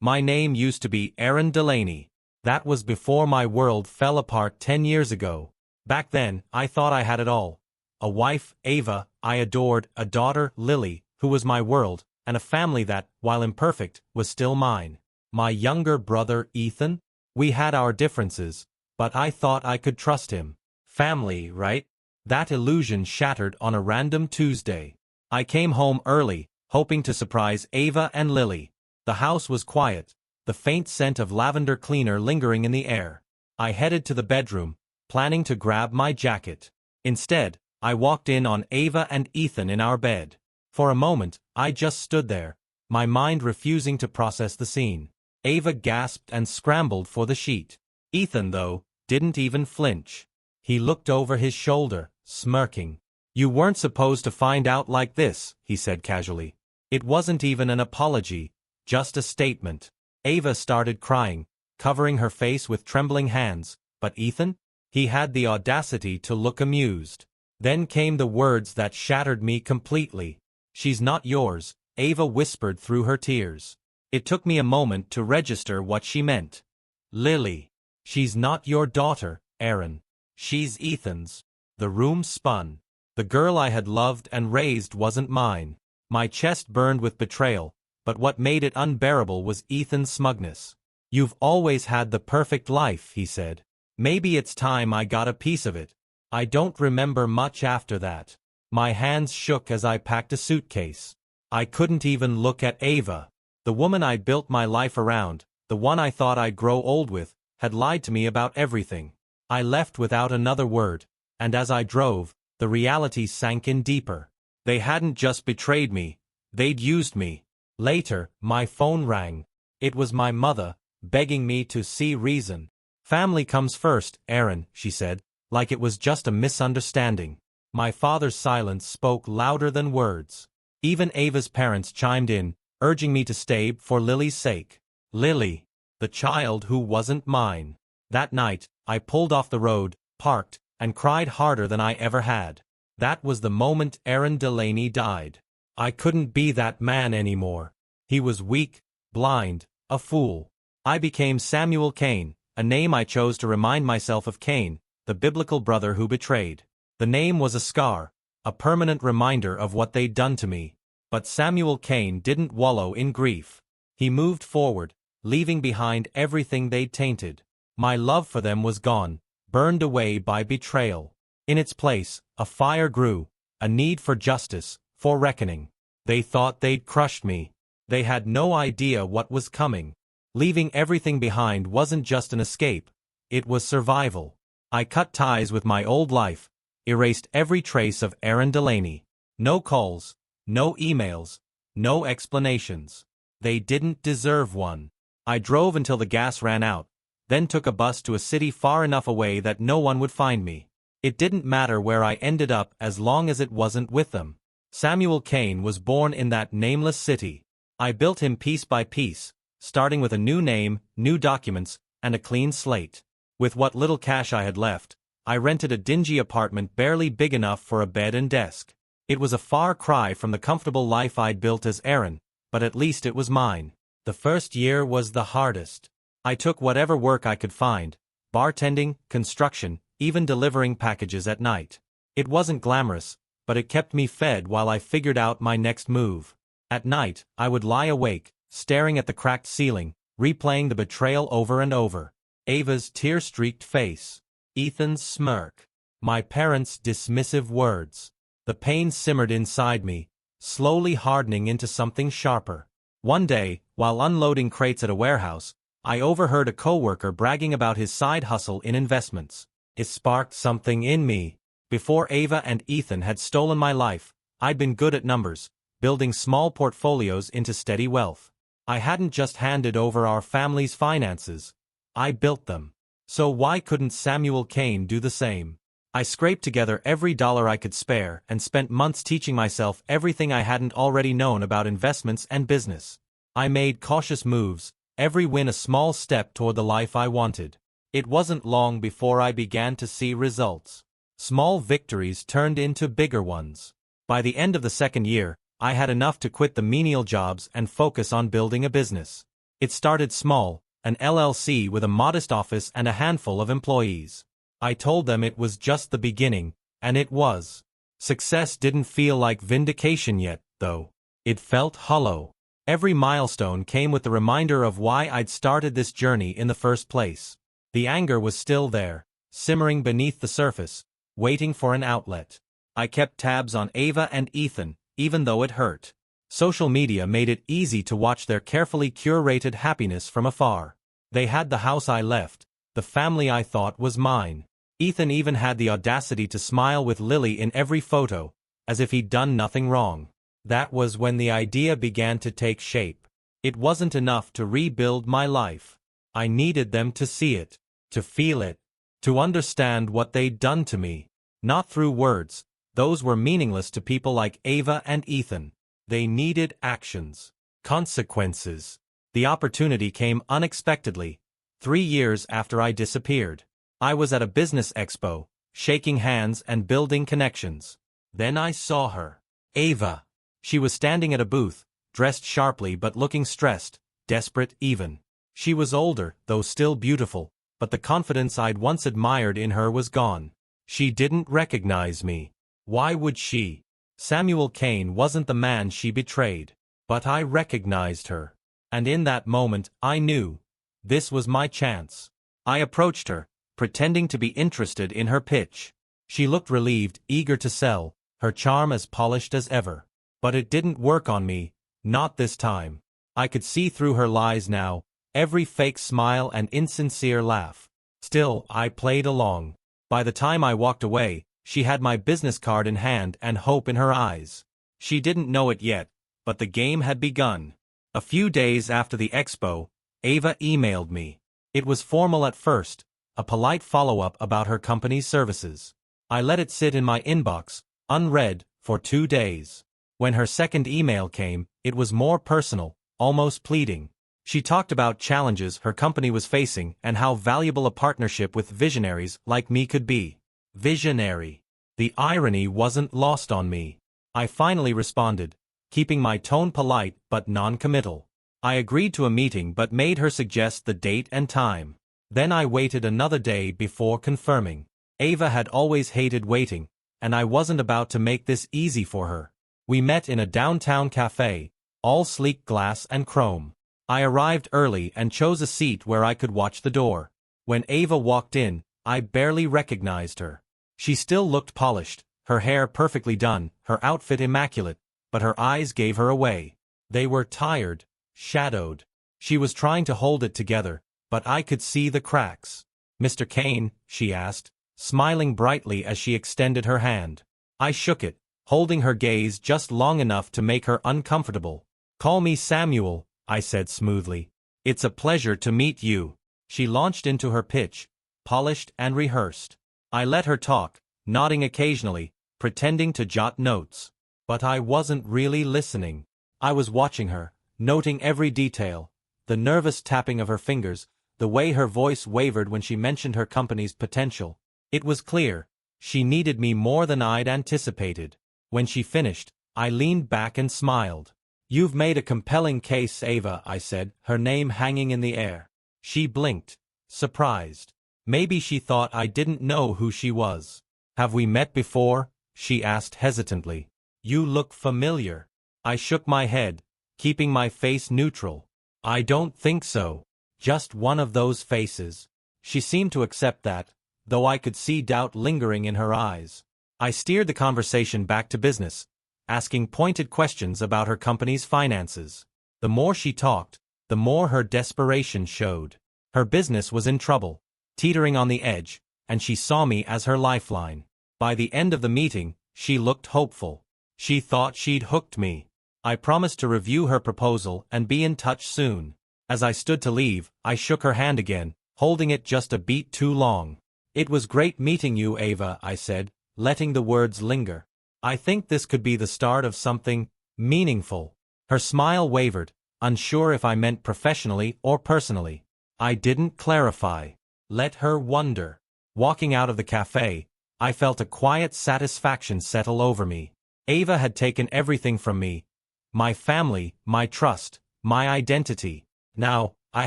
My name used to be Aaron Delaney. That was before my world fell apart 10 years ago. Back then, I thought I had it all. A wife, Ava, I adored, a daughter, Lily, who was my world, and a family that, while imperfect, was still mine. My younger brother, Ethan? We had our differences, but I thought I could trust him. Family, right? That illusion shattered on a random Tuesday. I came home early, hoping to surprise Ava and Lily. The house was quiet, the faint scent of lavender cleaner lingering in the air. I headed to the bedroom, planning to grab my jacket. Instead, I walked in on Ava and Ethan in our bed. For a moment, I just stood there, my mind refusing to process the scene. Ava gasped and scrambled for the sheet. Ethan, though, didn't even flinch. He looked over his shoulder, smirking. "You weren't supposed to find out like this," he said casually. It wasn't even an apology, just a statement. Ava started crying, covering her face with trembling hands, but Ethan? He had the audacity to look amused. Then came the words that shattered me completely. "She's not yours," Ava whispered through her tears. It took me a moment to register what she meant. "Lily. She's not your daughter, Aaron. She's Ethan's." The room spun. The girl I had loved and raised wasn't mine. My chest burned with betrayal, but what made it unbearable was Ethan's smugness. "You've always had the perfect life," he said. "Maybe it's time I got a piece of it." I don't remember much after that. My hands shook as I packed a suitcase. I couldn't even look at Ava. The woman I built my life around, the one I thought I'd grow old with, had lied to me about everything. I left without another word, and as I drove, the reality sank in deeper. They hadn't just betrayed me, they'd used me. Later, my phone rang. It was my mother, begging me to see reason. "Family comes first, Aaron," she said, like it was just a misunderstanding. My father's silence spoke louder than words. Even Ava's parents chimed in, urging me to stay for Lily's sake. Lily, the child who wasn't mine. That night, I pulled off the road, parked, and cried harder than I ever had. That was the moment Aaron Delaney died. I couldn't be that man anymore. He was weak, blind, a fool. I became Samuel Cain, a name I chose to remind myself of Cain, the biblical brother who betrayed. The name was a scar, a permanent reminder of what they'd done to me. But Samuel Cain didn't wallow in grief. He moved forward, leaving behind everything they'd tainted. My love for them was gone, burned away by betrayal. In its place, a fire grew, a need for justice, for reckoning. They thought they'd crushed me. They had no idea what was coming. Leaving everything behind wasn't just an escape, it was survival. I cut ties with my old life, erased every trace of Aaron Delaney. No calls, no emails, no explanations. They didn't deserve one. I drove until the gas ran out, then took a bus to a city far enough away that no one would find me. It didn't matter where I ended up as long as it wasn't with them. Samuel Cain was born in that nameless city. I built him piece by piece, starting with a new name, new documents, and a clean slate. With what little cash I had left, I rented a dingy apartment barely big enough for a bed and desk. It was a far cry from the comfortable life I'd built as Aaron, but at least it was mine. The first year was the hardest. I took whatever work I could find, bartending, construction, even delivering packages at night. It wasn't glamorous, but it kept me fed while I figured out my next move. At night, I would lie awake, staring at the cracked ceiling, replaying the betrayal over and over. Ava's tear-streaked face. Ethan's smirk. My parents' dismissive words. The pain simmered inside me, slowly hardening into something sharper. One day, while unloading crates at a warehouse, I overheard a coworker bragging about his side hustle in investments. It sparked something in me. Before Ava and Ethan had stolen my life, I'd been good at numbers, building small portfolios into steady wealth. I hadn't just handed over our family's finances, I built them. So why couldn't Samuel Cain do the same? I scraped together every dollar I could spare and spent months teaching myself everything I hadn't already known about investments and business. I made cautious moves, every win a small step toward the life I wanted. It wasn't long before I began to see results. Small victories turned into bigger ones. By the end of the second year, I had enough to quit the menial jobs and focus on building a business. It started small, an LLC with a modest office and a handful of employees. I told them it was just the beginning, and it was. Success didn't feel like vindication yet, though. It felt hollow. Every milestone came with the reminder of why I'd started this journey in the first place. The anger was still there, simmering beneath the surface, waiting for an outlet. I kept tabs on Ava and Ethan, even though it hurt. Social media made it easy to watch their carefully curated happiness from afar. They had the house I left, the family I thought was mine. Ethan even had the audacity to smile with Lily in every photo, as if he'd done nothing wrong. That was when the idea began to take shape. It wasn't enough to rebuild my life. I needed them to see it, to feel it, to understand what they'd done to me. Not through words, those were meaningless to people like Ava and Ethan. They needed actions, consequences. The opportunity came unexpectedly, 3 years after I disappeared. I was at a business expo, shaking hands and building connections. Then I saw her. Ava. She was standing at a booth, dressed sharply but looking stressed, desperate even. She was older, though still beautiful, but the confidence I'd once admired in her was gone. She didn't recognize me. Why would she? Samuel Kane wasn't the man she betrayed. But I recognized her. And in that moment, I knew. This was my chance. I approached her, pretending to be interested in her pitch. She looked relieved, eager to sell, her charm as polished as ever. But it didn't work on me, not this time. I could see through her lies now, every fake smile and insincere laugh. Still, I played along. By the time I walked away, she had my business card in hand and hope in her eyes. She didn't know it yet, but the game had begun. A few days after the expo, Ava emailed me. It was formal at first, a polite follow-up about her company's services. I let it sit in my inbox, unread, for 2 days. When her second email came, it was more personal, almost pleading. She talked about challenges her company was facing and how valuable a partnership with visionaries like me could be. Visionary. The irony wasn't lost on me. I finally responded, keeping my tone polite but non-committal. I agreed to a meeting but made her suggest the date and time. Then I waited another day before confirming. Ava had always hated waiting, and I wasn't about to make this easy for her. We met in a downtown cafe, all sleek glass and chrome. I arrived early and chose a seat where I could watch the door. When Ava walked in, I barely recognized her. She still looked polished, her hair perfectly done, her outfit immaculate, but her eyes gave her away. They were tired, shadowed. She was trying to hold it together, but I could see the cracks. "Mr. Kane," she asked, smiling brightly as she extended her hand. I shook it, holding her gaze just long enough to make her uncomfortable. "Call me Samuel," I said smoothly. "It's a pleasure to meet you." She launched into her pitch, polished and rehearsed. I let her talk, nodding occasionally, pretending to jot notes. But I wasn't really listening. I was watching her, noting every detail, the nervous tapping of her fingers, the way her voice wavered when she mentioned her company's potential. It was clear, she needed me more than I'd anticipated. When she finished, I leaned back and smiled. "You've made a compelling case, Ava," I said, her name hanging in the air. She blinked, surprised. Maybe she thought I didn't know who she was. "Have we met before?" she asked hesitantly. "You look familiar." I shook my head, keeping my face neutral. "I don't think so. Just one of those faces." She seemed to accept that, though I could see doubt lingering in her eyes. I steered the conversation back to business, asking pointed questions about her company's finances. The more she talked, the more her desperation showed. Her business was in trouble, teetering on the edge, and she saw me as her lifeline. By the end of the meeting, she looked hopeful. She thought she'd hooked me. I promised to review her proposal and be in touch soon. As I stood to leave, I shook her hand again, holding it just a beat too long. "It was great meeting you, Ava," I said, letting the words linger. "I think this could be the start of something meaningful." Her smile wavered, unsure if I meant professionally or personally. I didn't clarify. Let her wonder. Walking out of the cafe, I felt a quiet satisfaction settle over me. Ava had taken everything from me. My family, my trust, my identity. Now, I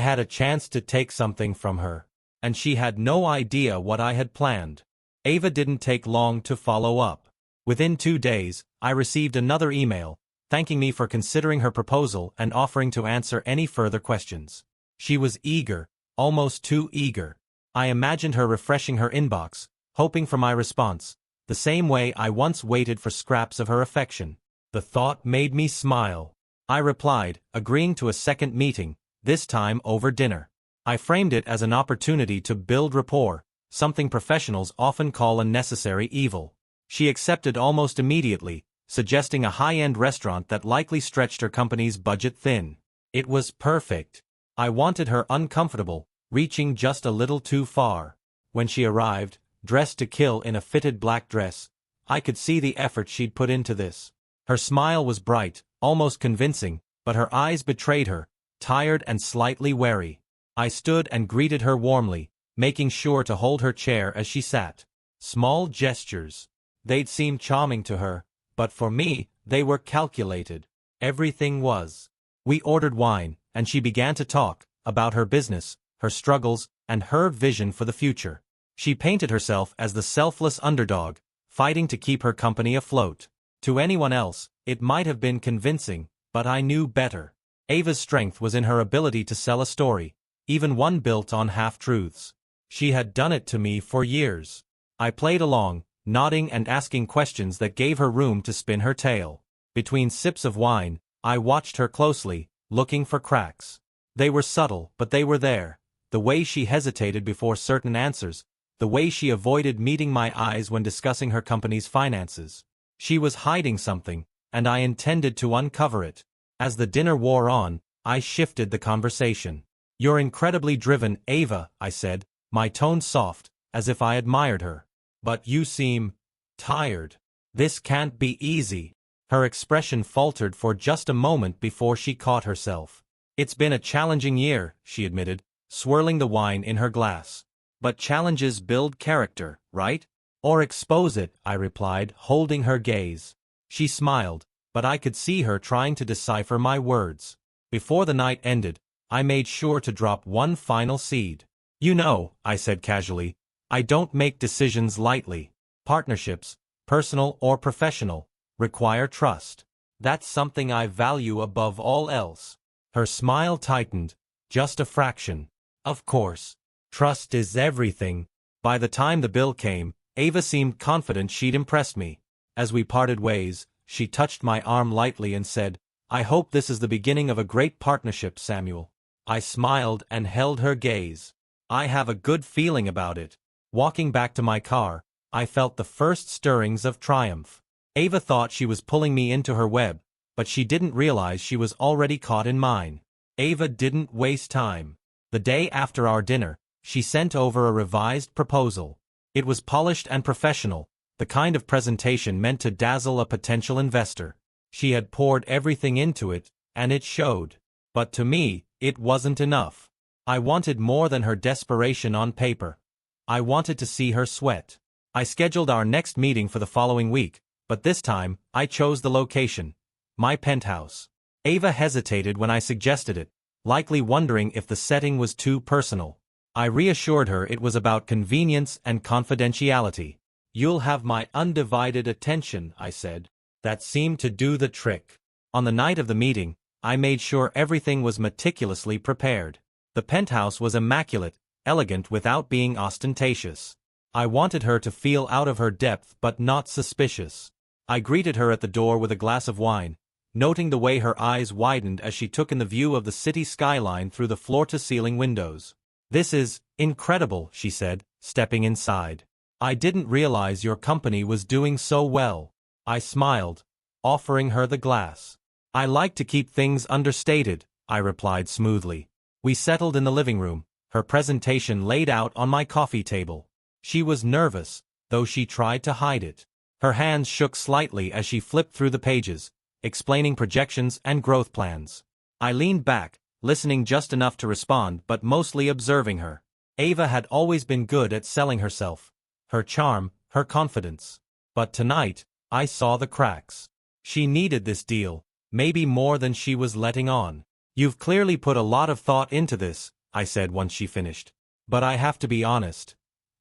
had a chance to take something from her. And she had no idea what I had planned. Ava didn't take long to follow up. Within 2 days, I received another email, thanking me for considering her proposal and offering to answer any further questions. She was eager, almost too eager. I imagined her refreshing her inbox, hoping for my response, the same way I once waited for scraps of her affection. The thought made me smile. I replied, agreeing to a second meeting, this time over dinner. I framed it as an opportunity to build rapport, something professionals often call a necessary evil. She accepted almost immediately, suggesting a high-end restaurant that likely stretched her company's budget thin. It was perfect. I wanted her uncomfortable, reaching just a little too far. When she arrived, dressed to kill in a fitted black dress, I could see the effort she'd put into this. Her smile was bright, almost convincing, but her eyes betrayed her, tired and slightly wary. I stood and greeted her warmly, making sure to hold her chair as she sat. Small gestures. They'd seem charming to her, but for me, they were calculated. Everything was. We ordered wine, and she began to talk about her business, her struggles, and her vision for the future. She painted herself as the selfless underdog, fighting to keep her company afloat. To anyone else, it might have been convincing, but I knew better. Ava's strength was in her ability to sell a story, even one built on half-truths. She had done it to me for years. I played along, nodding and asking questions that gave her room to spin her tale. Between sips of wine, I watched her closely, looking for cracks. They were subtle, but they were there. The way she hesitated before certain answers, the way she avoided meeting my eyes when discussing her company's finances. She was hiding something, and I intended to uncover it. As the dinner wore on, I shifted the conversation. "You're incredibly driven, Ava," I said, my tone soft, as if I admired her. "But you seem tired. This can't be easy." Her expression faltered for just a moment before she caught herself. "It's been a challenging year," she admitted, swirling the wine in her glass. "But challenges build character, right? Or expose it," I replied, holding her gaze. She smiled, but I could see her trying to decipher my words. Before the night ended, I made sure to drop one final seed. "You know," I said casually, "I don't make decisions lightly. Partnerships, personal or professional, require trust. That's something I value above all else." Her smile tightened, just a fraction. "Of course. Trust is everything." By the time the bill came, Ava seemed confident she'd impressed me. As we parted ways, she touched my arm lightly and said, "I hope this is the beginning of a great partnership, Samuel." I smiled and held her gaze. "I have a good feeling about it." Walking back to my car, I felt the first stirrings of triumph. Ava thought she was pulling me into her web, but she didn't realize she was already caught in mine. Ava didn't waste time. The day after our dinner, she sent over a revised proposal. It was polished and professional, the kind of presentation meant to dazzle a potential investor. She had poured everything into it, and it showed. But to me, it wasn't enough. I wanted more than her desperation on paper. I wanted to see her sweat. I scheduled our next meeting for the following week, but this time, I chose the location. My penthouse. Ava hesitated when I suggested it, likely wondering if the setting was too personal. I reassured her it was about convenience and confidentiality. "You'll have my undivided attention," I said. That seemed to do the trick. On the night of the meeting, I made sure everything was meticulously prepared. The penthouse was immaculate, elegant without being ostentatious. I wanted her to feel out of her depth but not suspicious. I greeted her at the door with a glass of wine, noting the way her eyes widened as she took in the view of the city skyline through the floor-to-ceiling windows. "This is incredible," she said, stepping inside. "I didn't realize your company was doing so well." I smiled, offering her the glass. "I like to keep things understated," I replied smoothly. We settled in the living room, her presentation laid out on my coffee table. She was nervous, though she tried to hide it. Her hands shook slightly as she flipped through the pages, explaining projections and growth plans. I leaned back, listening just enough to respond but mostly observing her. Ava had always been good at selling herself. Her charm, her confidence. But tonight, I saw the cracks. She needed this deal, maybe more than she was letting on. You've clearly put a lot of thought into this, I said once she finished. But I have to be honest.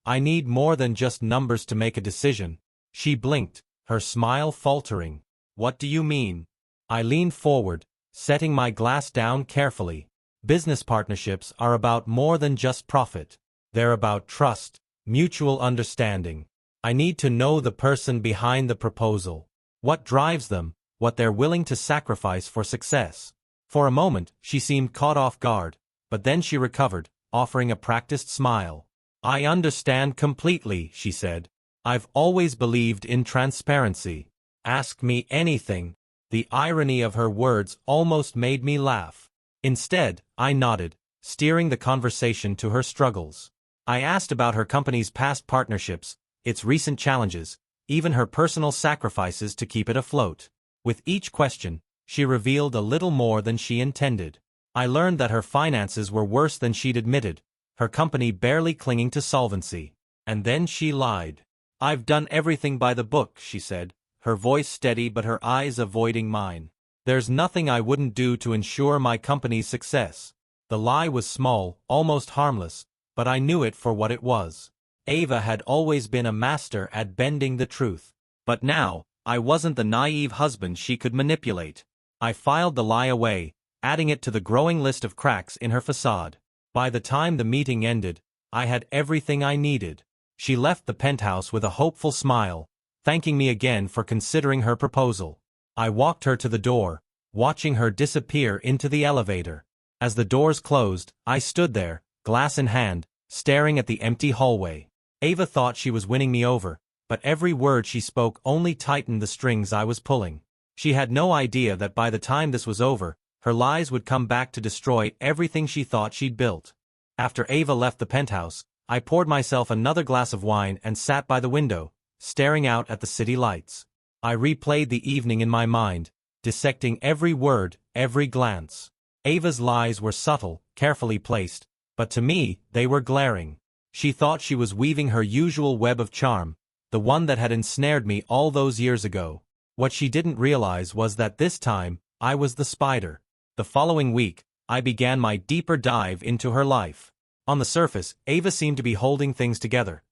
I need more than just numbers to make a decision. She blinked, her smile faltering. What do you mean? I leaned forward, setting my glass down carefully. Business partnerships are about more than just profit. They're about trust, mutual understanding. I need to know the person behind the proposal. What drives them, what they're willing to sacrifice for success. For a moment, she seemed caught off guard, but then she recovered, offering a practiced smile. I understand completely, she said. I've always believed in transparency. Ask me anything. The irony of her words almost made me laugh. Instead, I nodded, steering the conversation to her struggles. I asked about her company's past partnerships, its recent challenges, even her personal sacrifices to keep it afloat. With each question, she revealed a little more than she intended. I learned that her finances were worse than she'd admitted, her company barely clinging to solvency. And then she lied. I've done everything by the book, she said, her voice steady but her eyes avoiding mine. There's nothing I wouldn't do to ensure my company's success. The lie was small, almost harmless, but I knew it for what it was. Ava had always been a master at bending the truth. But now, I wasn't the naive husband she could manipulate. I filed the lie away, adding it to the growing list of cracks in her facade. By the time the meeting ended, I had everything I needed. She left the penthouse with a hopeful smile, thanking me again for considering her proposal. I walked her to the door, watching her disappear into the elevator. As the doors closed, I stood there, glass in hand, staring at the empty hallway. Ava thought she was winning me over, but every word she spoke only tightened the strings I was pulling. She had no idea that by the time this was over, her lies would come back to destroy everything she thought she'd built. After Ava left the penthouse, I poured myself another glass of wine and sat by the window, staring out at the city lights. I replayed the evening in my mind, dissecting every word, every glance. Ava's lies were subtle, carefully placed, but to me, they were glaring. She thought she was weaving her usual web of charm, the one that had ensnared me all those years ago. What she didn't realize was that this time, I was the spider. The following week, I began my deeper dive into her life. On the surface, Ava seemed to be holding things together.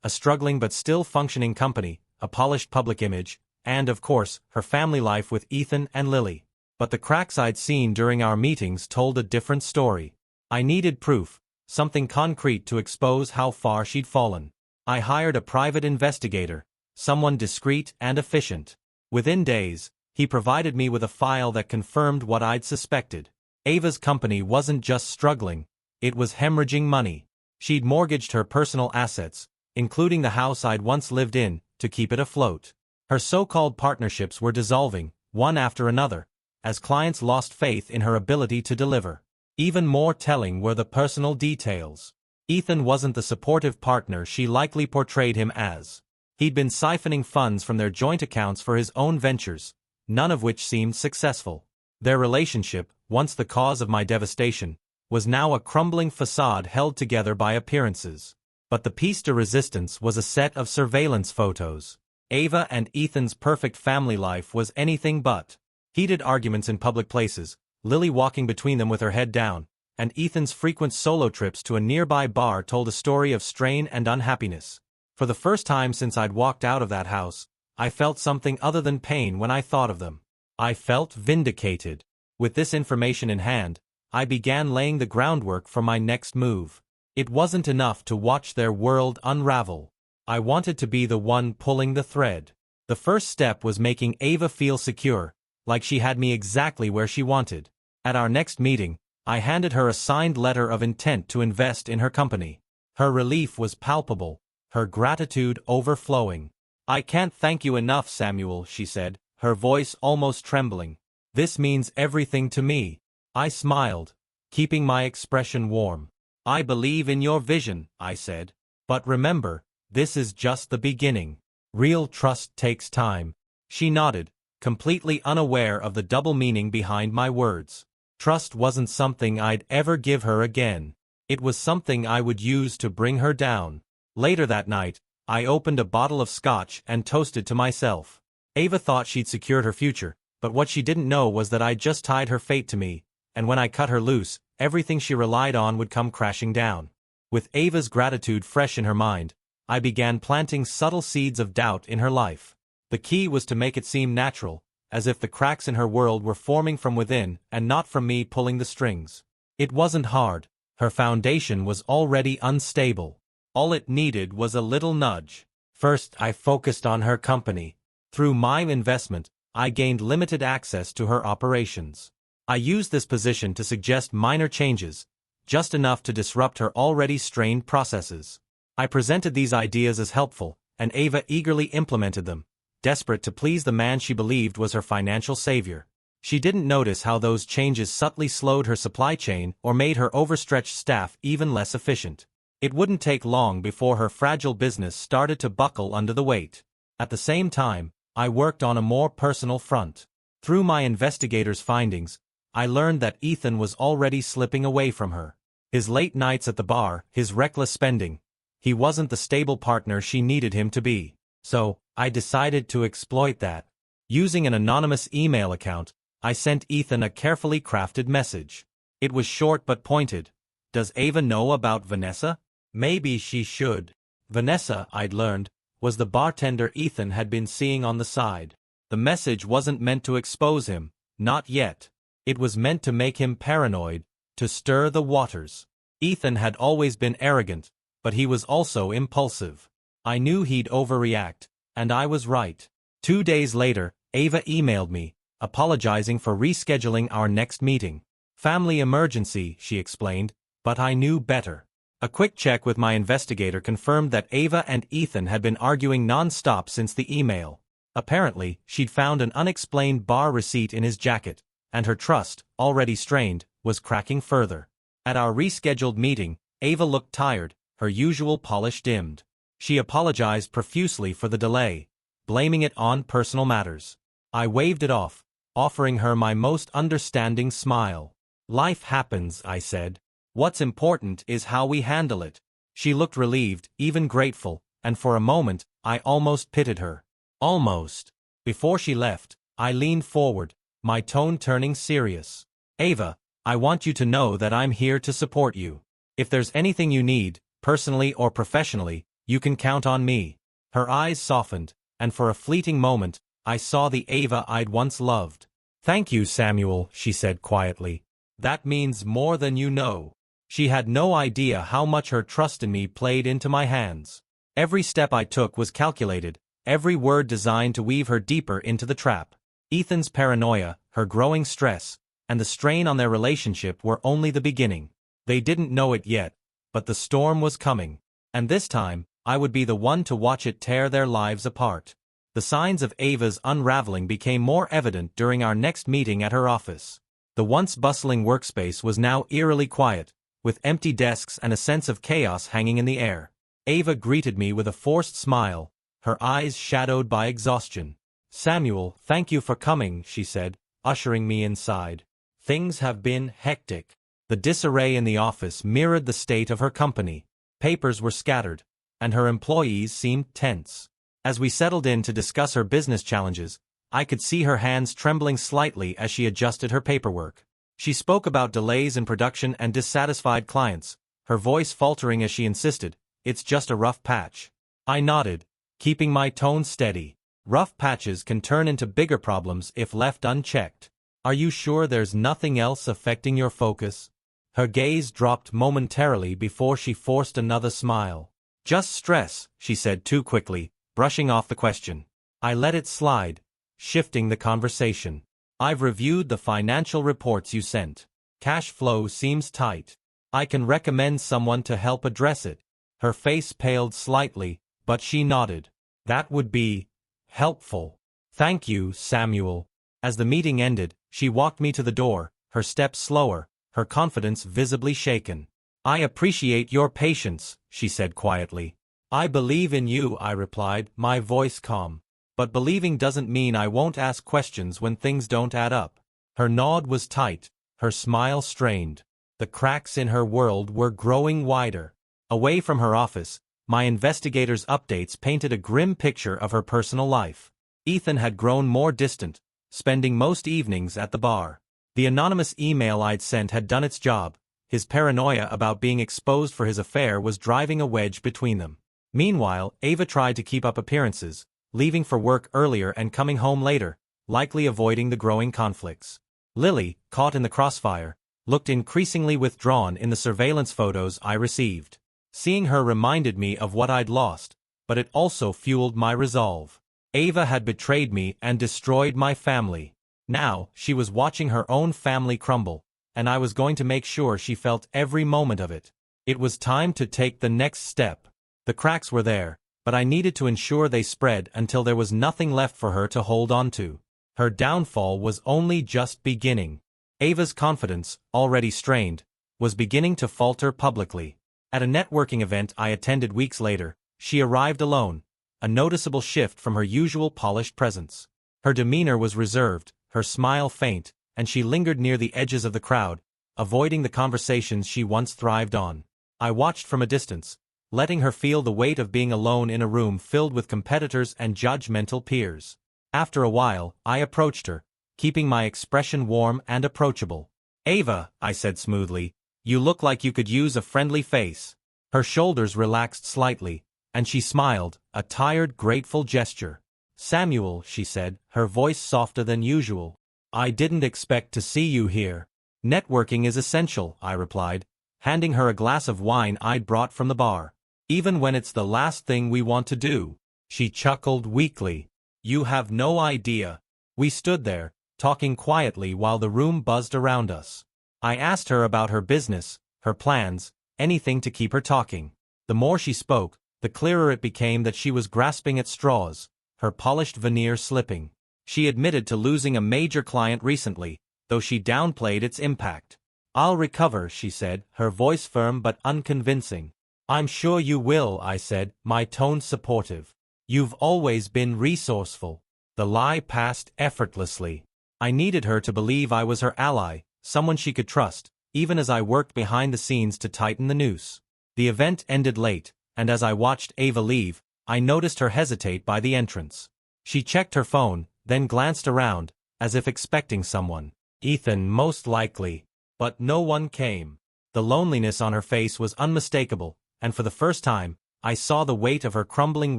A struggling but still functioning company, a polished public image, and, of course, her family life with Ethan and Lily. But the cracks I'd seen during our meetings told a different story. I needed proof, something concrete to expose how far she'd fallen. I hired a private investigator, someone discreet and efficient. Within days, he provided me with a file that confirmed what I'd suspected. Ava's company wasn't just struggling, it was hemorrhaging money. She'd mortgaged her personal assets, including the house I'd once lived in, to keep it afloat. Her so-called partnerships were dissolving, one after another, as clients lost faith in her ability to deliver. Even more telling were the personal details. Ethan wasn't the supportive partner she likely portrayed him as. He'd been siphoning funds from their joint accounts for his own ventures, none of which seemed successful. Their relationship, once the cause of my devastation, was now a crumbling facade held together by appearances. But the piece de resistance was a set of surveillance photos. Ava and Ethan's perfect family life was anything but. Heated arguments in public places, Lily walking between them with her head down, and Ethan's frequent solo trips to a nearby bar told a story of strain and unhappiness. For the first time since I'd walked out of that house, I felt something other than pain when I thought of them. I felt vindicated. With this information in hand, I began laying the groundwork for my next move. It wasn't enough to watch their world unravel. I wanted to be the one pulling the thread. The first step was making Ava feel secure, like she had me exactly where she wanted. At our next meeting, I handed her a signed letter of intent to invest in her company. Her relief was palpable, her gratitude overflowing. "I can't thank you enough, Samuel," she said, her voice almost trembling. "This means everything to me." I smiled, keeping my expression warm. "I believe in your vision," I said. "But remember, this is just the beginning. Real trust takes time." She nodded, completely unaware of the double meaning behind my words. Trust wasn't something I'd ever give her again. It was something I would use to bring her down. Later that night, I opened a bottle of scotch and toasted to myself. Ava thought she'd secured her future, but what she didn't know was that I'd just tied her fate to me, and when I cut her loose, everything she relied on would come crashing down. With Ava's gratitude fresh in her mind, I began planting subtle seeds of doubt in her life. The key was to make it seem natural, as if the cracks in her world were forming from within and not from me pulling the strings. It wasn't hard. Her foundation was already unstable. All it needed was a little nudge. First, I focused on her company. Through my investment, I gained limited access to her operations. I used this position to suggest minor changes, just enough to disrupt her already strained processes. I presented these ideas as helpful, and Ava eagerly implemented them, desperate to please the man she believed was her financial savior. She didn't notice how those changes subtly slowed her supply chain or made her overstretched staff even less efficient. It wouldn't take long before her fragile business started to buckle under the weight. At the same time, I worked on a more personal front. Through my investigator's findings, I learned that Ethan was already slipping away from her. His late nights at the bar, his reckless spending. He wasn't the stable partner she needed him to be. So, I decided to exploit that. Using an anonymous email account, I sent Ethan a carefully crafted message. It was short but pointed. Does Ava know about Vanessa? Maybe she should. Vanessa, I'd learned, was the bartender Ethan had been seeing on the side. The message wasn't meant to expose him, not yet. It was meant to make him paranoid, to stir the waters. Ethan had always been arrogant, but he was also impulsive. I knew he'd overreact, and I was right. 2 days later, Ava emailed me, apologizing for rescheduling our next meeting. Family emergency, she explained, but I knew better. A quick check with my investigator confirmed that Ava and Ethan had been arguing non-stop since the email. Apparently, she'd found an unexplained bar receipt in his jacket, and her trust, already strained, was cracking further. At our rescheduled meeting, Ava looked tired, her usual polish dimmed. She apologized profusely for the delay, blaming it on personal matters. I waved it off, offering her my most understanding smile. Life happens, I said. What's important is how we handle it. She looked relieved, even grateful, and for a moment, I almost pitied her. Almost. Before she left, I leaned forward, my tone turning serious. Ava, I want you to know that I'm here to support you. If there's anything you need, personally or professionally, you can count on me. Her eyes softened, and for a fleeting moment, I saw the Ava I'd once loved. Thank you, Samuel, she said quietly. That means more than you know. She had no idea how much her trust in me played into my hands. Every step I took was calculated, every word designed to weave her deeper into the trap. Ethan's paranoia, her growing stress, and the strain on their relationship were only the beginning. They didn't know it yet, but the storm was coming. And this time, I would be the one to watch it tear their lives apart. The signs of Ava's unraveling became more evident during our next meeting at her office. The once bustling workspace was now eerily quiet, with empty desks and a sense of chaos hanging in the air. Ava greeted me with a forced smile, her eyes shadowed by exhaustion. Samuel, thank you for coming, she said, ushering me inside. Things have been hectic. The disarray in the office mirrored the state of her company. Papers were scattered, and her employees seemed tense. As we settled in to discuss her business challenges, I could see her hands trembling slightly as she adjusted her paperwork. She spoke about delays in production and dissatisfied clients, her voice faltering as she insisted, "It's just a rough patch." I nodded, keeping my tone steady. Rough patches can turn into bigger problems if left unchecked. Are you sure there's nothing else affecting your focus? Her gaze dropped momentarily before she forced another smile. Just stress, she said too quickly, brushing off the question. I let it slide, shifting the conversation. I've reviewed the financial reports you sent. Cash flow seems tight. I can recommend someone to help address it. Her face paled slightly, but she nodded. That would be helpful. Thank you, Samuel. As the meeting ended, she walked me to the door, her steps slower, her confidence visibly shaken. I appreciate your patience, she said quietly. I believe in you, I replied, my voice calm. But believing doesn't mean I won't ask questions when things don't add up. Her nod was tight, her smile strained. The cracks in her world were growing wider. Away from her office, my investigator's updates painted a grim picture of her personal life. Ethan had grown more distant, spending most evenings at the bar. The anonymous email I'd sent had done its job. His paranoia about being exposed for his affair was driving a wedge between them. Meanwhile, Ava tried to keep up appearances, leaving for work earlier and coming home later, likely avoiding the growing conflicts. Lily, caught in the crossfire, looked increasingly withdrawn in the surveillance photos I received. Seeing her reminded me of what I'd lost, but it also fueled my resolve. Ava had betrayed me and destroyed my family. Now, she was watching her own family crumble, and I was going to make sure she felt every moment of it. It was time to take the next step. The cracks were there, but I needed to ensure they spread until there was nothing left for her to hold on to. Her downfall was only just beginning. Ava's confidence, already strained, was beginning to falter publicly. At a networking event I attended weeks later, she arrived alone, a noticeable shift from her usual polished presence. Her demeanor was reserved, her smile faint, and she lingered near the edges of the crowd, avoiding the conversations she once thrived on. I watched from a distance, letting her feel the weight of being alone in a room filled with competitors and judgmental peers. After a while, I approached her, keeping my expression warm and approachable. "Ava," I said smoothly, "you look like you could use a friendly face." Her shoulders relaxed slightly, and she smiled, a tired, grateful gesture. "Samuel," she said, her voice softer than usual. "I didn't expect to see you here." "Networking is essential," I replied, handing her a glass of wine I'd brought from the bar. "Even when it's the last thing we want to do." She chuckled weakly. "You have no idea." We stood there, talking quietly while the room buzzed around us. I asked her about her business, her plans, anything to keep her talking. The more she spoke, the clearer it became that she was grasping at straws, her polished veneer slipping. She admitted to losing a major client recently, though she downplayed its impact. "I'll recover," she said, her voice firm but unconvincing. "I'm sure you will," I said, my tone supportive. "You've always been resourceful." The lie passed effortlessly. I needed her to believe I was her ally, someone she could trust, even as I worked behind the scenes to tighten the noose. The event ended late, and as I watched Ava leave, I noticed her hesitate by the entrance. She checked her phone, then glanced around, as if expecting someone. Ethan, most likely. But no one came. The loneliness on her face was unmistakable, and for the first time, I saw the weight of her crumbling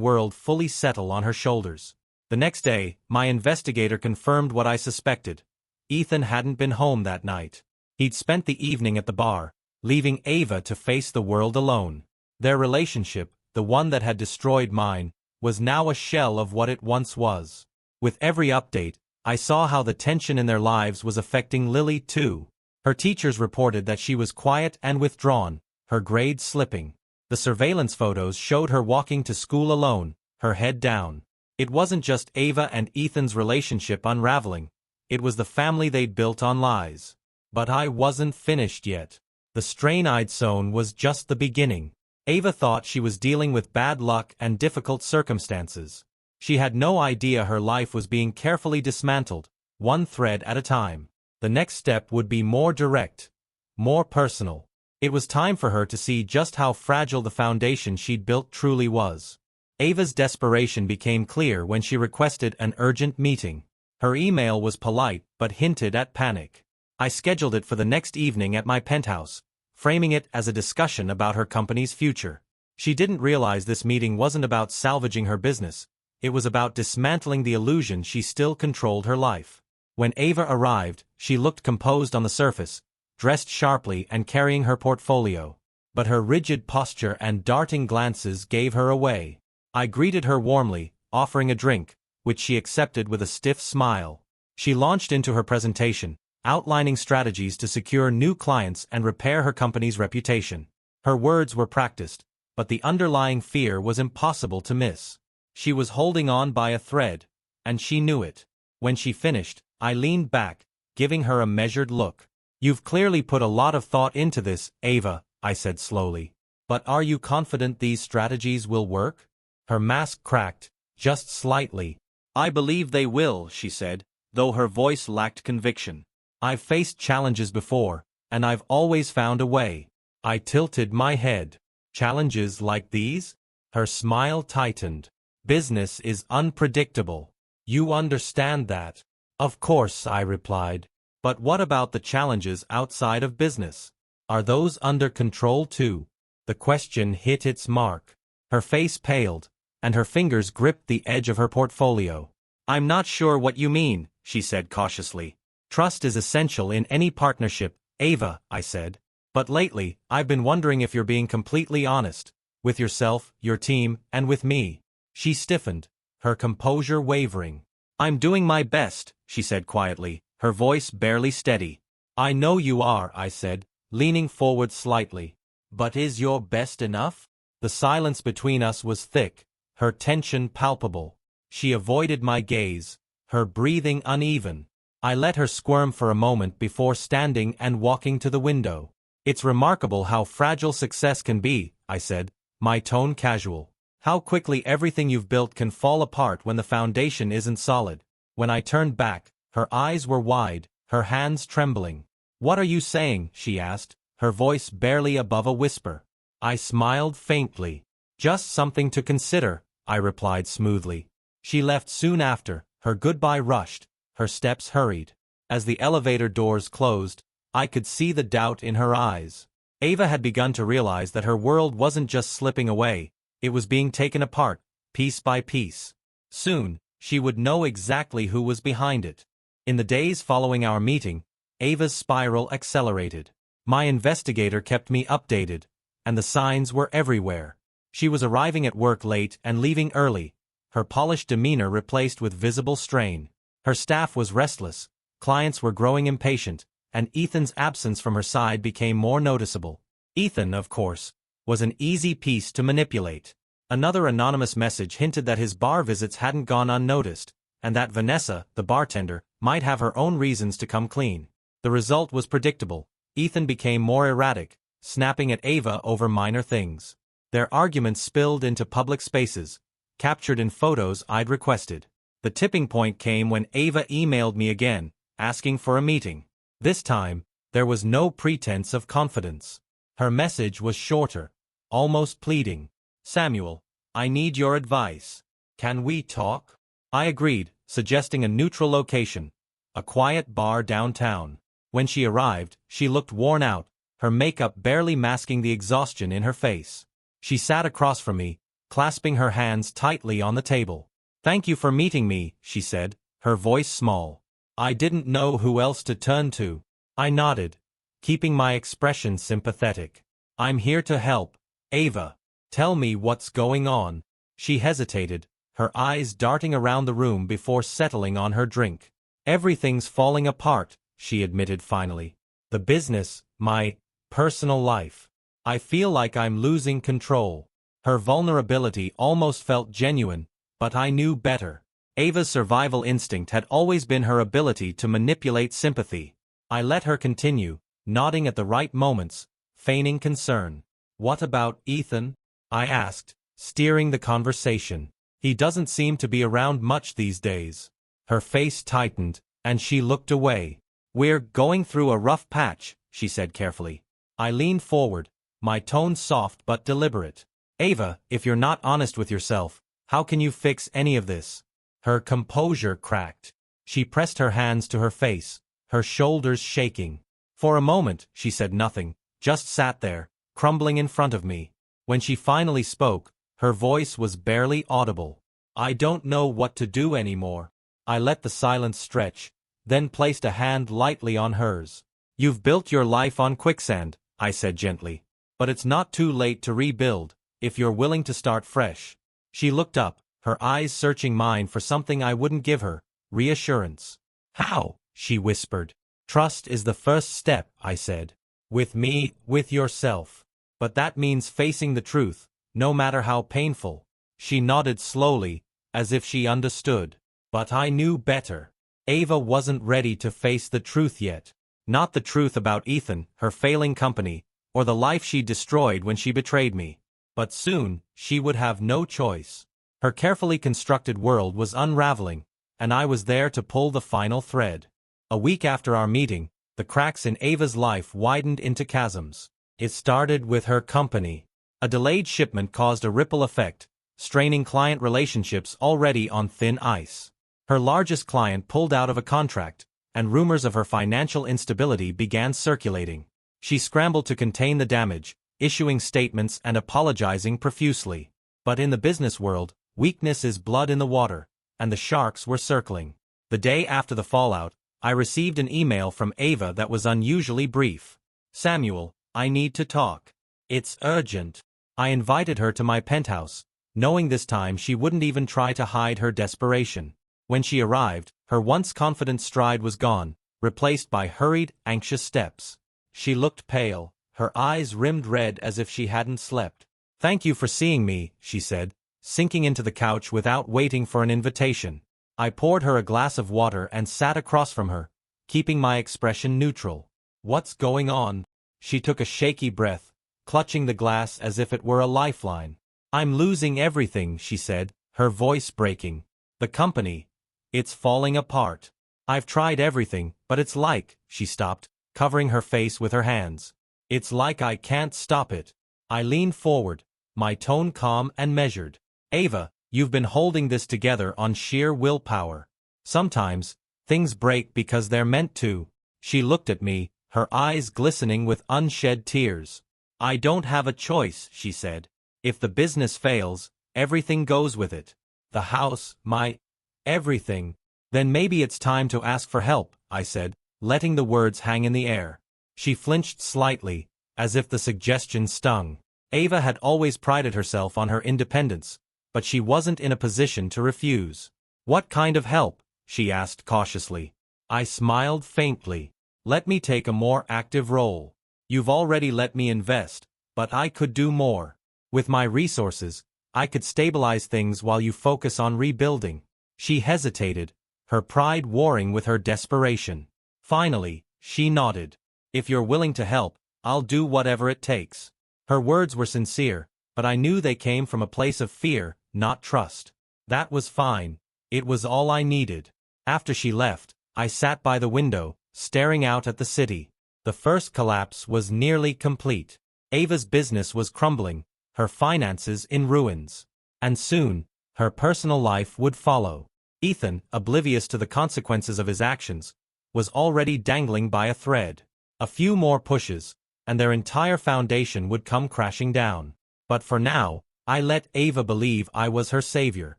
world fully settle on her shoulders. The next day, my investigator confirmed what I suspected. Ethan hadn't been home that night. He'd spent the evening at the bar, leaving Ava to face the world alone. Their relationship, the one that had destroyed mine, was now a shell of what it once was. With every update, I saw how the tension in their lives was affecting Lily too. Her teachers reported that she was quiet and withdrawn, her grades slipping. The surveillance photos showed her walking to school alone, her head down. It wasn't just Ava and Ethan's relationship unraveling, it was the family they'd built on lies. But I wasn't finished yet. The strain I'd sown was just the beginning. Ava thought she was dealing with bad luck and difficult circumstances. She had no idea her life was being carefully dismantled, one thread at a time. The next step would be more direct, more personal. It was time for her to see just how fragile the foundation she'd built truly was. Ava's desperation became clear when she requested an urgent meeting. Her email was polite but hinted at panic. I scheduled it for the next evening at my penthouse, framing it as a discussion about her company's future. She didn't realize this meeting wasn't about salvaging her business, it was about dismantling the illusion she still controlled her life. When Ava arrived, she looked composed on the surface, dressed sharply and carrying her portfolio. But her rigid posture and darting glances gave her away. I greeted her warmly, offering a drink, which she accepted with a stiff smile. She launched into her presentation, outlining strategies to secure new clients and repair her company's reputation. Her words were practiced, but the underlying fear was impossible to miss. She was holding on by a thread, and she knew it. When she finished, I leaned back, giving her a measured look. "You've clearly put a lot of thought into this, Ava," I said slowly. "But are you confident these strategies will work?" Her mask cracked, just slightly. "I believe they will," she said, though her voice lacked conviction. "I've faced challenges before, and I've always found a way." I tilted my head. "Challenges like these?" Her smile tightened. "Business is unpredictable. You understand that." "Of course," I replied. But what about the challenges outside of business? Are those under control too? The question hit its mark. Her face paled, and her fingers gripped the edge of her portfolio. I'm not sure what you mean, she said cautiously. Trust is essential in any partnership, Ava, I said. But lately, I've been wondering if you're being completely honest. With yourself, your team, and with me. She stiffened, her composure wavering. I'm doing my best, she said quietly, her voice barely steady. I know you are, I said, leaning forward slightly. But is your best enough? The silence between us was thick, her tension palpable. She avoided my gaze, her breathing uneven. I let her squirm for a moment before standing and walking to the window. It's remarkable how fragile success can be, I said, my tone casual. How quickly everything you've built can fall apart when the foundation isn't solid. When I turned back, her eyes were wide, her hands trembling. What are you saying? She asked, her voice barely above a whisper. I smiled faintly. Just something to consider, I replied smoothly. She left soon after, her goodbye rushed, her steps hurried. As the elevator doors closed, I could see the doubt in her eyes. Ava had begun to realize that her world wasn't just slipping away, it was being taken apart, piece by piece. Soon, she would know exactly who was behind it. In the days following our meeting, Ava's spiral accelerated. My investigator kept me updated, and the signs were everywhere. She was arriving at work late and leaving early, her polished demeanor replaced with visible strain. Her staff was restless, clients were growing impatient, and Ethan's absence from her side became more noticeable. Ethan, of course, was an easy piece to manipulate. Another anonymous message hinted that his bar visits hadn't gone unnoticed, and that Vanessa, the bartender, might have her own reasons to come clean. The result was predictable. Ethan became more erratic, snapping at Ava over minor things. Their arguments spilled into public spaces, captured in photos I'd requested. The tipping point came when Ava emailed me again, asking for a meeting. This time, there was no pretense of confidence. Her message was shorter, almost pleading. Samuel, I need your advice. Can we talk? I agreed, suggesting a neutral location, a quiet bar downtown. When she arrived, she looked worn out, her makeup barely masking the exhaustion in her face. She sat across from me, clasping her hands tightly on the table. Thank you for meeting me, she said, her voice small. I didn't know who else to turn to. I nodded, keeping my expression sympathetic. I'm here to help, Ava. Tell me what's going on. She hesitated, her eyes darting around the room before settling on her drink. Everything's falling apart, she admitted finally. The business, my personal life. I feel like I'm losing control. Her vulnerability almost felt genuine, but I knew better. Ava's survival instinct had always been her ability to manipulate sympathy. I let her continue, nodding at the right moments, feigning concern. What about Ethan? I asked, steering the conversation. He doesn't seem to be around much these days. Her face tightened, and she looked away. We're going through a rough patch, she said carefully. I leaned forward, my tone soft but deliberate. Ava, if you're not honest with yourself, how can you fix any of this? Her composure cracked. She pressed her hands to her face, her shoulders shaking. For a moment, she said nothing, just sat there, crumbling in front of me. When she finally spoke, her voice was barely audible. I don't know what to do anymore. I let the silence stretch, then placed a hand lightly on hers. You've built your life on quicksand, I said gently. But it's not too late to rebuild, if you're willing to start fresh. She looked up, her eyes searching mine for something I wouldn't give her, reassurance. How? She whispered. Trust is the first step, I said. With me, with yourself. But that means facing the truth, no matter how painful. She nodded slowly, as if she understood. But I knew better. Ava wasn't ready to face the truth yet. Not the truth about Ethan, her failing company, or the life she destroyed when she betrayed me. But soon, she would have no choice. Her carefully constructed world was unraveling, and I was there to pull the final thread. A week after our meeting, the cracks in Ava's life widened into chasms. It started with her company. A delayed shipment caused a ripple effect, straining client relationships already on thin ice. Her largest client pulled out of a contract, and rumors of her financial instability began circulating. She scrambled to contain the damage, issuing statements and apologizing profusely. But in the business world, weakness is blood in the water, and the sharks were circling. The day after the fallout, I received an email from Ava that was unusually brief. "Samuel, I need to talk. It's urgent." I invited her to my penthouse, knowing this time she wouldn't even try to hide her desperation. When she arrived, her once confident stride was gone, replaced by hurried, anxious steps. She looked pale, her eyes rimmed red as if she hadn't slept. "Thank you for seeing me," she said, sinking into the couch without waiting for an invitation. I poured her a glass of water and sat across from her, keeping my expression neutral. "What's going on?" She took a shaky breath, clutching the glass as if it were a lifeline. "I'm losing everything," she said, her voice breaking. "The company. It's falling apart. I've tried everything, but it's like," she stopped, covering her face with her hands. "It's like I can't stop it." I leaned forward, my tone calm and measured. "Ava, you've been holding this together on sheer willpower. Sometimes, things break because they're meant to." She looked at me, her eyes glistening with unshed tears. "I don't have a choice," she said. "If the business fails, everything goes with it. The house, my everything." "Then maybe it's time to ask for help," I said, letting the words hang in the air. She flinched slightly, as if the suggestion stung. Ava had always prided herself on her independence, but she wasn't in a position to refuse. "What kind of help?" she asked cautiously. I smiled faintly. "Let me take a more active role. You've already let me invest, but I could do more. With my resources, I could stabilize things while you focus on rebuilding." She hesitated, her pride warring with her desperation. Finally, she nodded. "If you're willing to help, I'll do whatever it takes." Her words were sincere, but I knew they came from a place of fear, not trust. That was fine. It was all I needed. After she left, I sat by the window, staring out at the city. The first collapse was nearly complete. Ava's business was crumbling, her finances in ruins. And soon, her personal life would follow. Ethan, oblivious to the consequences of his actions, was already dangling by a thread. A few more pushes, and their entire foundation would come crashing down. But for now, I let Ava believe I was her savior.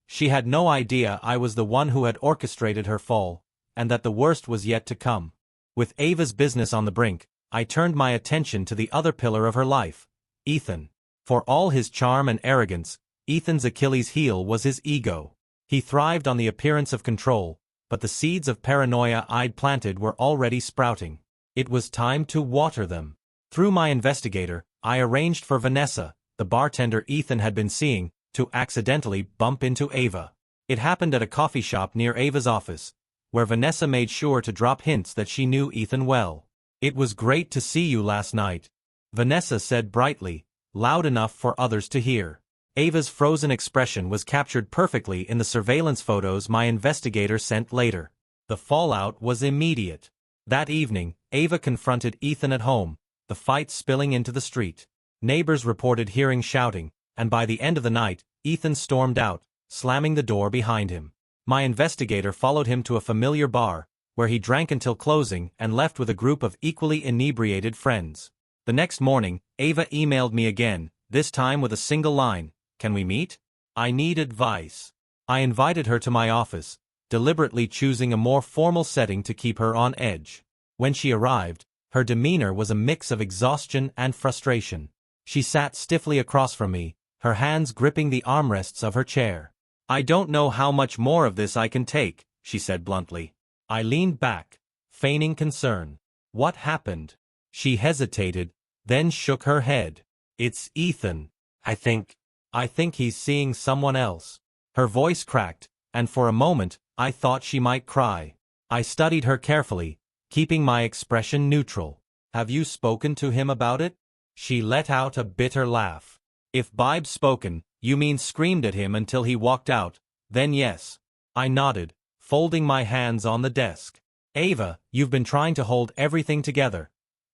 She had no idea I was the one who had orchestrated her fall, and that the worst was yet to come. With Ava's business on the brink, I turned my attention to the other pillar of her life, Ethan. For all his charm and arrogance, Ethan's Achilles' heel was his ego. He thrived on the appearance of control, but the seeds of paranoia I'd planted were already sprouting. It was time to water them. Through my investigator, I arranged for Vanessa, the bartender Ethan had been seeing, to accidentally bump into Ava. It happened at a coffee shop near Ava's office, where Vanessa made sure to drop hints that she knew Ethan well. "It was great to see you last night," Vanessa said brightly, loud enough for others to hear. Ava's frozen expression was captured perfectly in the surveillance photos my investigator sent later. The fallout was immediate. That evening, Ava confronted Ethan at home, the fight spilling into the street. Neighbors reported hearing shouting, and by the end of the night, Ethan stormed out, slamming the door behind him. My investigator followed him to a familiar bar, where he drank until closing and left with a group of equally inebriated friends. The next morning, Ava emailed me again, this time with a single line, "Can we meet? I need advice." I invited her to my office, deliberately choosing a more formal setting to keep her on edge. When she arrived, her demeanor was a mix of exhaustion and frustration. She sat stiffly across from me, her hands gripping the armrests of her chair. "I don't know how much more of this I can take," she said bluntly. I leaned back, feigning concern. "What happened?" She hesitated, then shook her head. "It's Ethan. I think he's seeing someone else." Her voice cracked, and for a moment, I thought she might cry. I studied her carefully, keeping my expression neutral. "Have you spoken to him about it?" She let out a bitter laugh. "If by've spoken, you mean screamed at him until he walked out, then yes." I nodded, folding my hands on the desk. "Ava, you've been trying to hold everything together.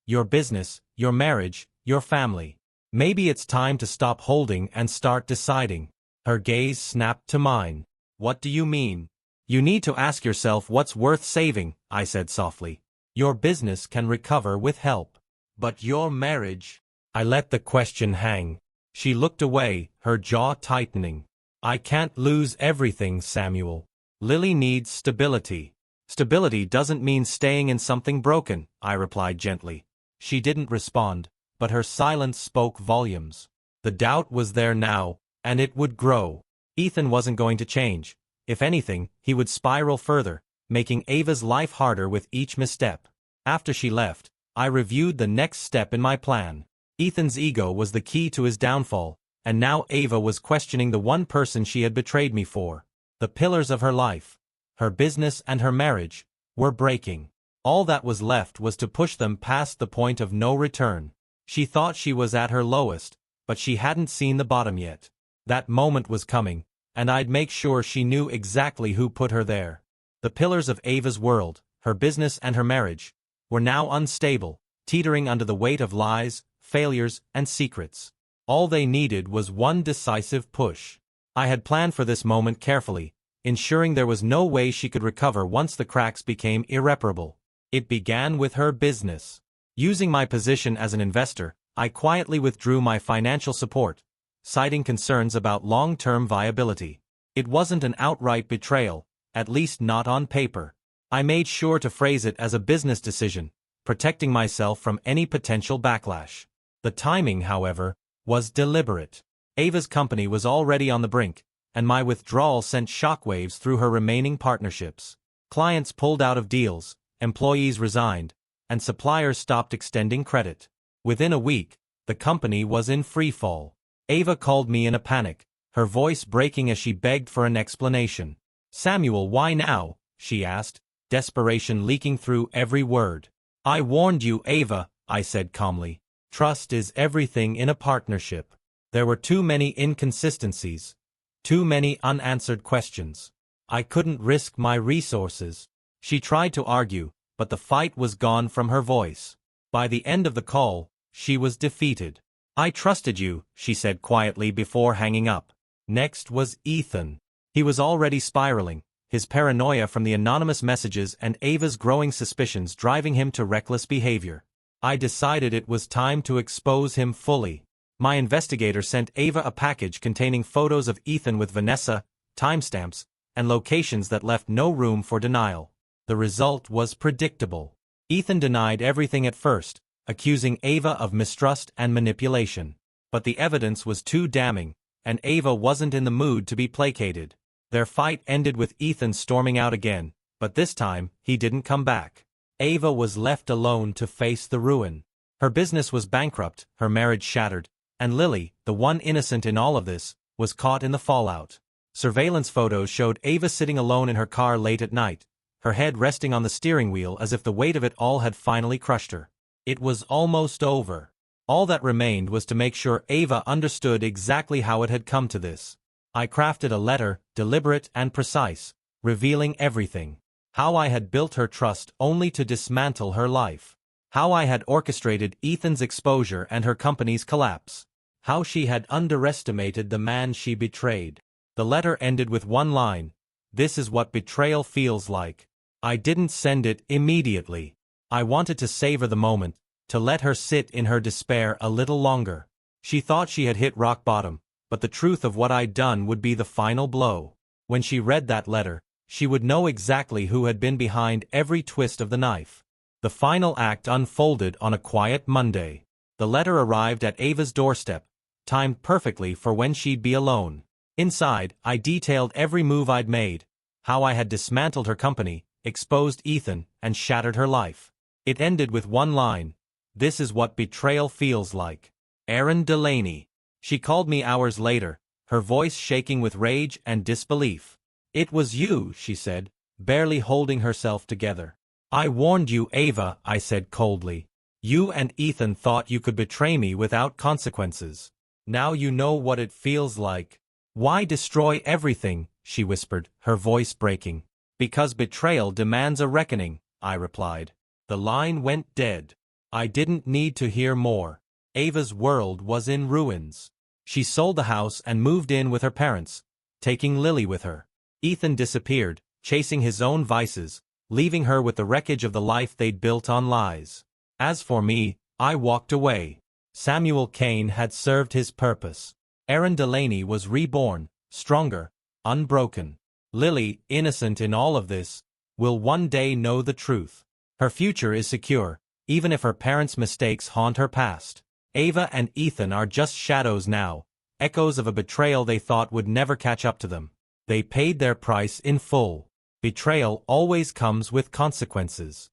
Your business, your marriage, your family. Maybe it's time to stop holding and start deciding." Her gaze snapped to mine. "What do you mean?" You need to ask yourself what's worth saving, I said softly. Your business can recover with help. But your marriage? I let the question hang. She looked away, her jaw tightening. I can't lose everything, Samuel. Lily needs stability. Stability doesn't mean staying in something broken, I replied gently. She didn't respond, but her silence spoke volumes. The doubt was there now, and it would grow. Ethan wasn't going to change. If anything, he would spiral further, making Ava's life harder with each misstep. After she left, I reviewed the next step in my plan. Ethan's ego was the key to his downfall, and now Ava was questioning the one person she had betrayed me for. The pillars of her life, her business and her marriage, were breaking. All that was left was to push them past the point of no return. She thought she was at her lowest, but she hadn't seen the bottom yet. That moment was coming, and I'd make sure she knew exactly who put her there. The pillars of Ava's world, her business and her marriage, were now unstable, teetering under the weight of lies, failures, and secrets. All they needed was one decisive push. I had planned for this moment carefully, ensuring there was no way she could recover once the cracks became irreparable. It began with her business. Using my position as an investor, I quietly withdrew my financial support, citing concerns about long-term viability. It wasn't an outright betrayal, at least not on paper. I made sure to phrase it as a business decision, protecting myself from any potential backlash. The timing, however, was deliberate. Ava's company was already on the brink, and my withdrawal sent shockwaves through her remaining partnerships. Clients pulled out of deals, employees resigned, and suppliers stopped extending credit. Within a week, the company was in freefall. Ava called me in a panic, her voice breaking as she begged for an explanation. "Samuel, why now?" she asked, desperation leaking through every word. "I warned you, Ava," I said calmly. "Trust is everything in a partnership." There were too many inconsistencies, too many unanswered questions. I couldn't risk my resources. She tried to argue, but the fight was gone from her voice. By the end of the call, she was defeated. "I trusted you," she said quietly before hanging up. Next was Ethan. He was already spiraling, his paranoia from the anonymous messages and Ava's growing suspicions driving him to reckless behavior. I decided it was time to expose him fully. My investigator sent Ava a package containing photos of Ethan with Vanessa, timestamps, and locations that left no room for denial. The result was predictable. Ethan denied everything at first, accusing Ava of mistrust and manipulation. But the evidence was too damning, and Ava wasn't in the mood to be placated. Their fight ended with Ethan storming out again, but this time, he didn't come back. Ava was left alone to face the ruin. Her business was bankrupt, her marriage shattered, and Lily, the one innocent in all of this, was caught in the fallout. Surveillance photos showed Ava sitting alone in her car late at night, her head resting on the steering wheel as if the weight of it all had finally crushed her. It was almost over. All that remained was to make sure Ava understood exactly how it had come to this. I crafted a letter, deliberate and precise, revealing everything. How I had built her trust only to dismantle her life. How I had orchestrated Ethan's exposure and her company's collapse. How she had underestimated the man she betrayed. The letter ended with one line: "This is what betrayal feels like." I didn't send it immediately. I wanted to savor the moment, to let her sit in her despair a little longer. She thought she had hit rock bottom, but the truth of what I'd done would be the final blow. When she read that letter, she would know exactly who had been behind every twist of the knife. The final act unfolded on a quiet Monday. The letter arrived at Ava's doorstep, timed perfectly for when she'd be alone. Inside, I detailed every move I'd made, how I had dismantled her company, exposed Ethan, and shattered her life. It ended with one line: "This is what betrayal feels like. Aaron Delaney." She called me hours later, her voice shaking with rage and disbelief. "It was you," she said, barely holding herself together. "I warned you, Ava," I said coldly. "You and Ethan thought you could betray me without consequences. Now you know what it feels like." "Why destroy everything?" she whispered, her voice breaking. "Because betrayal demands a reckoning," I replied. The line went dead. I didn't need to hear more. Ava's world was in ruins. She sold the house and moved in with her parents, taking Lily with her. Ethan disappeared, chasing his own vices, leaving her with the wreckage of the life they'd built on lies. As for me, I walked away. Samuel Cain had served his purpose. Aaron Delaney was reborn, stronger, unbroken. Lily, innocent in all of this, will one day know the truth. Her future is secure, even if her parents' mistakes haunt her past. Ava and Ethan are just shadows now, echoes of a betrayal they thought would never catch up to them. They paid their price in full. Betrayal always comes with consequences.